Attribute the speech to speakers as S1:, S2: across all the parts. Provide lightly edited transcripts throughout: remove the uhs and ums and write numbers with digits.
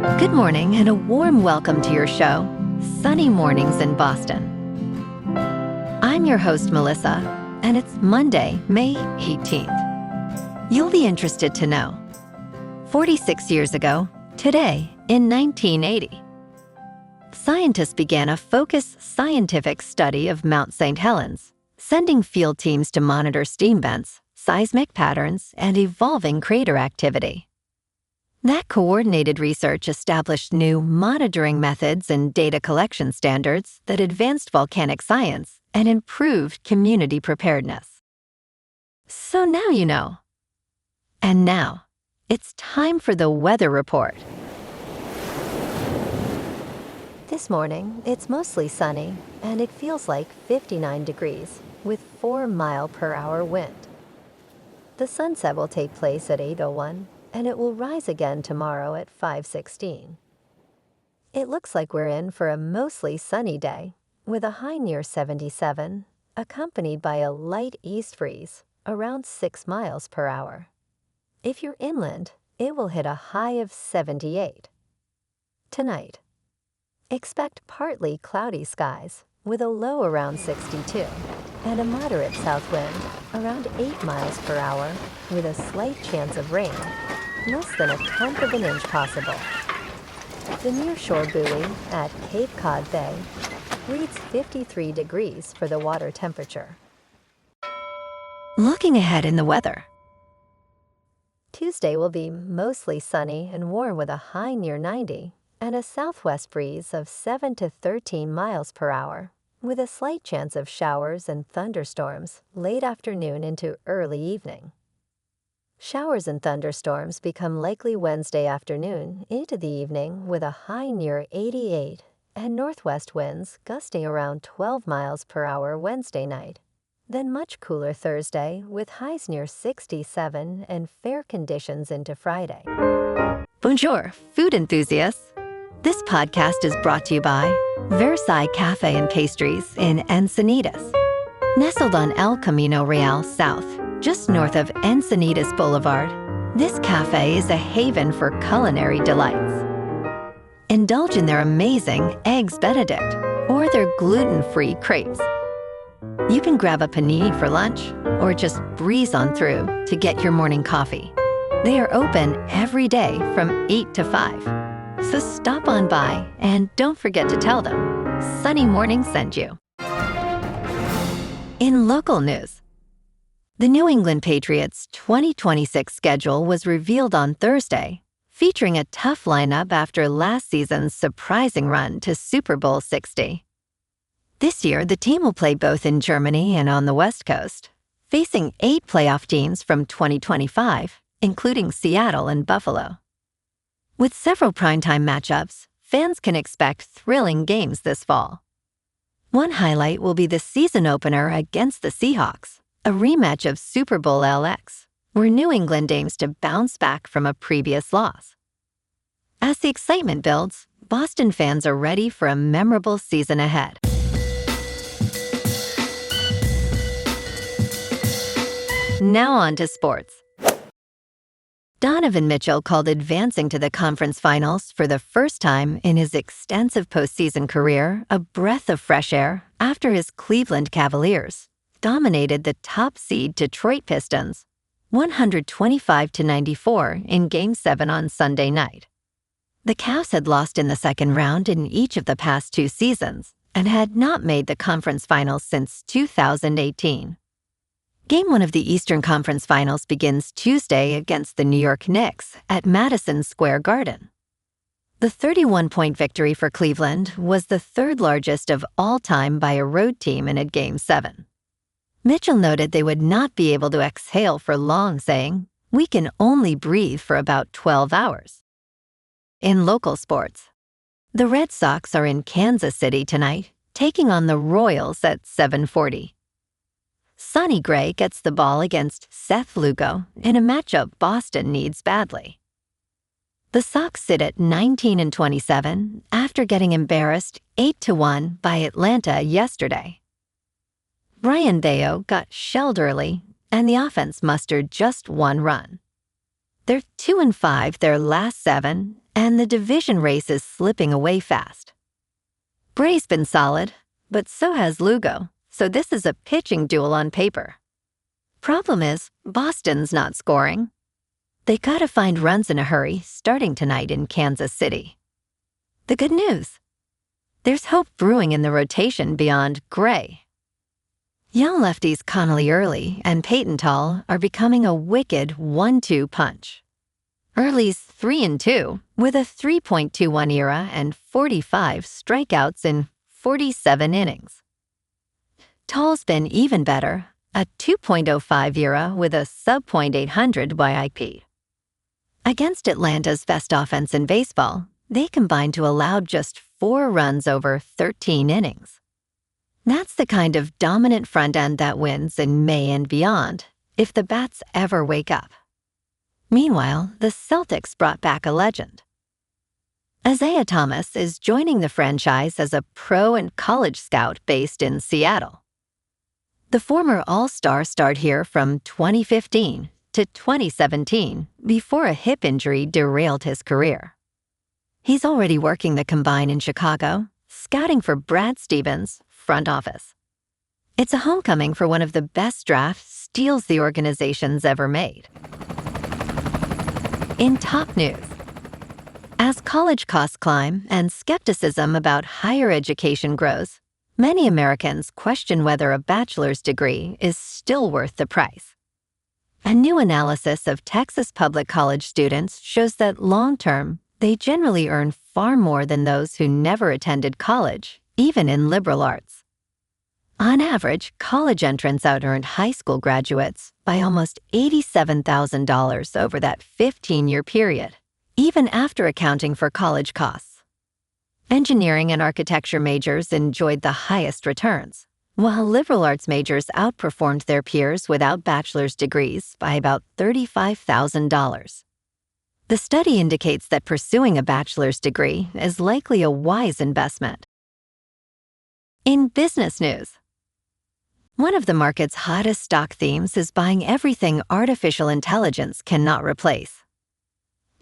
S1: Good morning and a warm welcome to your show, Sunny Mornings in Boston. I'm your host, Melissa, and it's Monday, May 18th. You'll be interested to know, 46 years ago, today, in 1980, scientists began a focused scientific study of Mount St. Helens, sending field teams to monitor steam vents, seismic patterns, and evolving crater activity. That coordinated research established new monitoring methods and data collection standards that advanced volcanic science and improved community preparedness. So now you know. And now, it's time for the weather report. This morning, it's mostly sunny, and it feels like 59 degrees, with 4-mile-per-hour wind. The sunset will take place at 8:01, and it will rise again tomorrow at 5:16. It looks like we're in for a mostly sunny day, with a high near 77, accompanied by a light east breeze around 6 miles per hour. If you're inland, it will hit a high of 78. Tonight, expect partly cloudy skies with a low around 62 and a moderate south wind around 8 miles per hour with a slight chance of rain, less than 1/10 of an inch possible. The nearshore buoy at Cape Cod Bay reads 53 degrees for the water temperature. Looking ahead in the weather. Tuesday will be mostly sunny and warm with a high near 90 and a southwest breeze of 7 to 13 miles per hour, with a slight chance of showers and thunderstorms late afternoon into early evening. Showers and thunderstorms become likely Wednesday afternoon into the evening with a high near 88 and northwest winds gusting around 12 miles per hour Wednesday night. Then much cooler Thursday with highs near 67 and fair conditions into Friday. Bonjour, food enthusiasts. This podcast is brought to you by Versailles Cafe and Pastries in Encinitas. Nestled on El Camino Real South, just north of Encinitas Boulevard, this cafe is a haven for culinary delights. Indulge in their amazing Eggs Benedict or their gluten-free crepes. You can grab a panini for lunch or just breeze on through to get your morning coffee. They are open every day from 8 to 5. So stop on by and don't forget to tell them Sunny Morning sent you. In local news, the New England Patriots' 2026 schedule was revealed on Thursday, featuring a tough lineup after last season's surprising run to Super Bowl 60. This year, the team will play both in Germany and on the West Coast, facing 8 playoff teams from 2025, including Seattle and Buffalo. With several primetime matchups, fans can expect thrilling games this fall. One highlight will be the season opener against the Seahawks, a rematch of Super Bowl LX, where New England aims to bounce back from a previous loss. As the excitement builds, Boston fans are ready for a memorable season ahead. Now on to sports. Donovan Mitchell called advancing to the conference finals for the first time in his extensive postseason career a breath of fresh air after his Cleveland Cavaliers dominated the top seed Detroit Pistons 125-94 in Game 7 on Sunday night. The Cavs had lost in the second round in each of the past 2 seasons and had not made the conference finals since 2018. Game 1 of the Eastern Conference Finals begins Tuesday against the New York Knicks at Madison Square Garden. The 31-point victory for Cleveland was the third largest of all time by a road team in a Game 7. Mitchell noted they would not be able to exhale for long, saying, "We can only breathe for about 12 hours." In local sports, the Red Sox are in Kansas City tonight, taking on the Royals at 7:40. Sonny Gray gets the ball against Seth Lugo in a matchup Boston needs badly. The Sox sit at 19-27 after getting embarrassed 8-1 by Atlanta yesterday. Brian Bayo got shelled early, and the offense mustered just 1 run. They're 2-5 their last 7 and the division race is slipping away fast. Bray's been solid, but so has Lugo, so this is a pitching duel on paper. Problem is, Boston's not scoring. They gotta find runs in a hurry starting tonight in Kansas City. The good news: there's hope brewing in the rotation beyond Gray. Young lefties Connelly early and Payton Tolle are becoming a wicked 1-2 punch. Early's 3-2 with a 3.21 ERA and 45 strikeouts in 47 innings. Tolle's been even better, a 2.05 ERA with a sub-.800 YIP. Against Atlanta's best offense in baseball, they combined to allow just 4 runs over 13 innings. That's the kind of dominant front end that wins in May and beyond, if the bats ever wake up. Meanwhile, the Celtics brought back a legend. Isaiah Thomas is joining the franchise as a pro and college scout based in Seattle. The former All-Star starred here from 2015 to 2017 before a hip injury derailed his career. He's already working the combine in Chicago, scouting for Brad Stevens' front office. It's a homecoming for one of the best draft steals the organization's ever made. In top news, as college costs climb and skepticism about higher education grows, many Americans question whether a bachelor's degree is still worth the price. A new analysis of Texas public college students shows that long-term, they generally earn far more than those who never attended college, even in liberal arts. On average, college entrants out-earned high school graduates by almost $87,000 over that 15-year period, even after accounting for college costs. Engineering and architecture majors enjoyed the highest returns, while liberal arts majors outperformed their peers without bachelor's degrees by about $35,000. The study indicates that pursuing a bachelor's degree is likely a wise investment. In business news, one of the market's hottest stock themes is buying everything artificial intelligence cannot replace.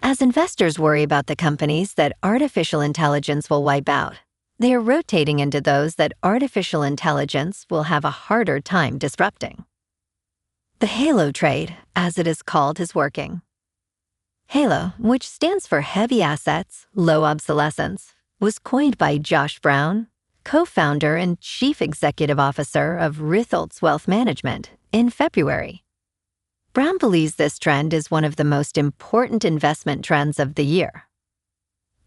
S1: As investors worry about the companies that artificial intelligence will wipe out, they are rotating into those that artificial intelligence will have a harder time disrupting. The HALO trade, as it is called, is working. HALO, which stands for Heavy Assets, Low Obsolescence, was coined by Josh Brown, co-founder and chief executive officer of Ritholtz Wealth Management, in February. Brown believes this trend is one of the most important investment trends of the year.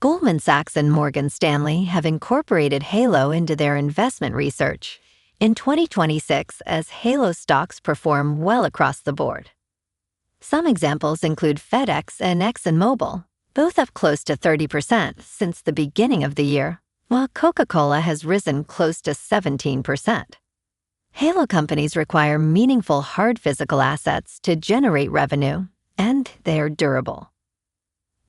S1: Goldman Sachs and Morgan Stanley have incorporated HALO into their investment research in 2026 as HALO stocks perform well across the board. Some examples include FedEx and ExxonMobil, both up close to 30% since the beginning of the year, while Coca-Cola has risen close to 17%. HALO companies require meaningful hard physical assets to generate revenue, and they're durable.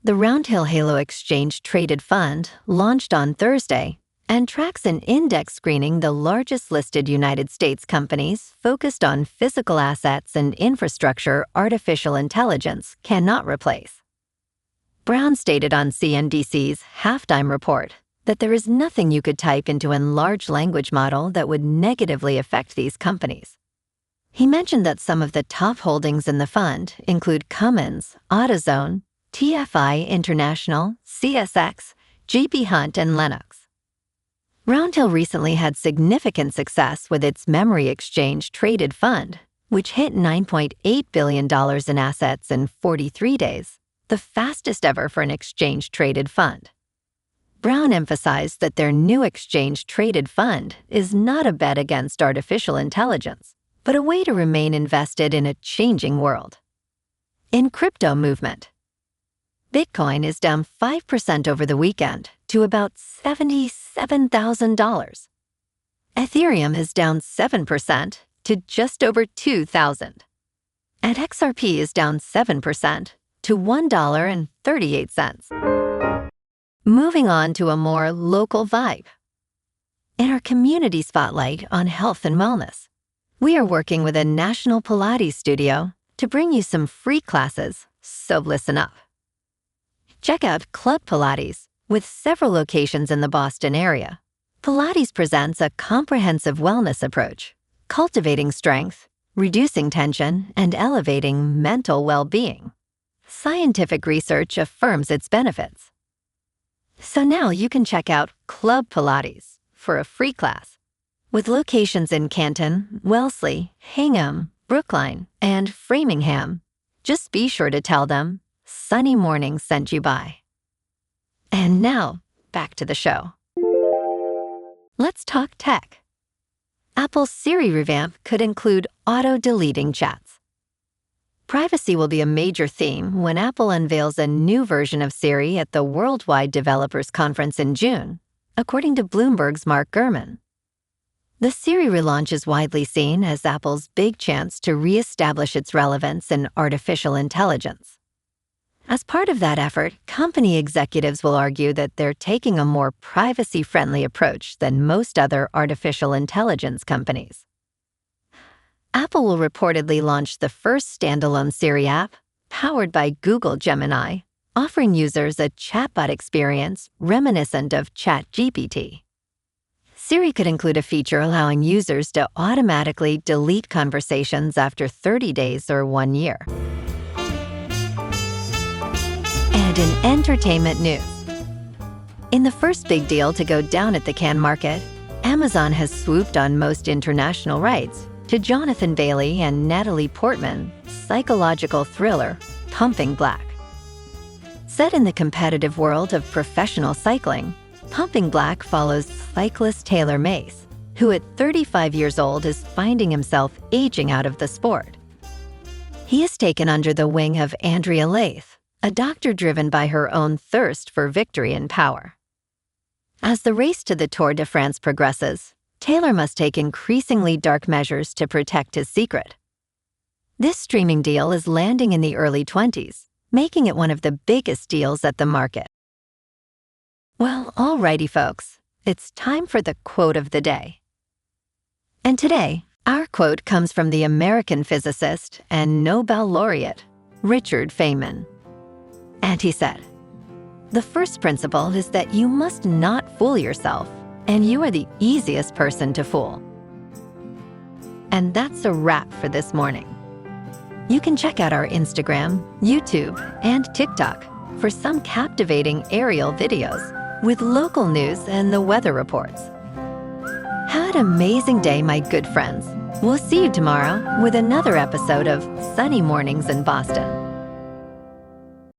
S1: The Roundhill HALO Exchange Traded Fund launched on Thursday and tracks an index screening the largest listed United States companies focused on physical assets and infrastructure artificial intelligence cannot replace. Brown stated on CNBC's Halftime Report that there is nothing you could type into a large language model that would negatively affect these companies. He mentioned that some of the top holdings in the fund include Cummins, AutoZone, TFI International, CSX, J.B. Hunt, and Lennox. Roundhill recently had significant success with its Memory Exchange Traded Fund, which hit $9.8 billion in assets in 43 days, the fastest ever for an exchange-traded fund. Brown emphasized that their new exchange-traded fund is not a bet against artificial intelligence, but a way to remain invested in a changing world. In crypto movement, Bitcoin is down 5% over the weekend to about $77,000. Ethereum is down 7% to just over $2,000. And XRP is down 7% to $1.38. Moving on to a more local vibe. In our community spotlight on health and wellness, we are working with a national Pilates studio to bring you some free classes, so listen up. Check out Club Pilates. With several locations in the Boston area, Pilates presents a comprehensive wellness approach, cultivating strength, reducing tension, and elevating mental well-being. Scientific research affirms its benefits. So now you can check out Club Pilates for a free class. With locations in Canton, Wellesley, Hingham, Brookline, and Framingham, just be sure to tell them Sunny Mornings sent you by. And now, back to the show. Let's talk tech. Apple's Siri revamp could include auto-deleting chats. Privacy will be a major theme when Apple unveils a new version of Siri at the Worldwide Developers Conference in June, according to Bloomberg's Mark Gurman. The Siri relaunch is widely seen as Apple's big chance to reestablish its relevance in artificial intelligence. As part of that effort, company executives will argue that they're taking a more privacy-friendly approach than most other artificial intelligence companies. Apple will reportedly launch the first standalone Siri app, powered by Google Gemini, offering users a chatbot experience reminiscent of ChatGPT. Siri could include a feature allowing users to automatically delete conversations after 30 days or 1 year. And in entertainment news, in the first big deal to go down at the Cannes market, Amazon has swooped on most international rights to Jonathan Bailey and Natalie Portman's psychological thriller, Pumping Black. Set in the competitive world of professional cycling, Pumping Black follows cyclist Taylor Mace, who at 35 years old is finding himself aging out of the sport. He is taken under the wing of Andrea Leith, a doctor driven by her own thirst for victory and power. As the race to the Tour de France progresses, Taylor must take increasingly dark measures to protect his secret. This streaming deal is landing in the early 20s, making it one of the biggest deals at the market. Well, alrighty folks, it's time for the quote of the day. And today, our quote comes from the American physicist and Nobel laureate, Richard Feynman. And he said, "The first principle is that you must not fool yourself, and you are the easiest person to fool." And that's a wrap for this morning. You can check out our Instagram, YouTube, and TikTok for some captivating aerial videos with local news and the weather reports. Have an amazing day, my good friends. We'll see you tomorrow with another episode of Sunny Mornings in Boston.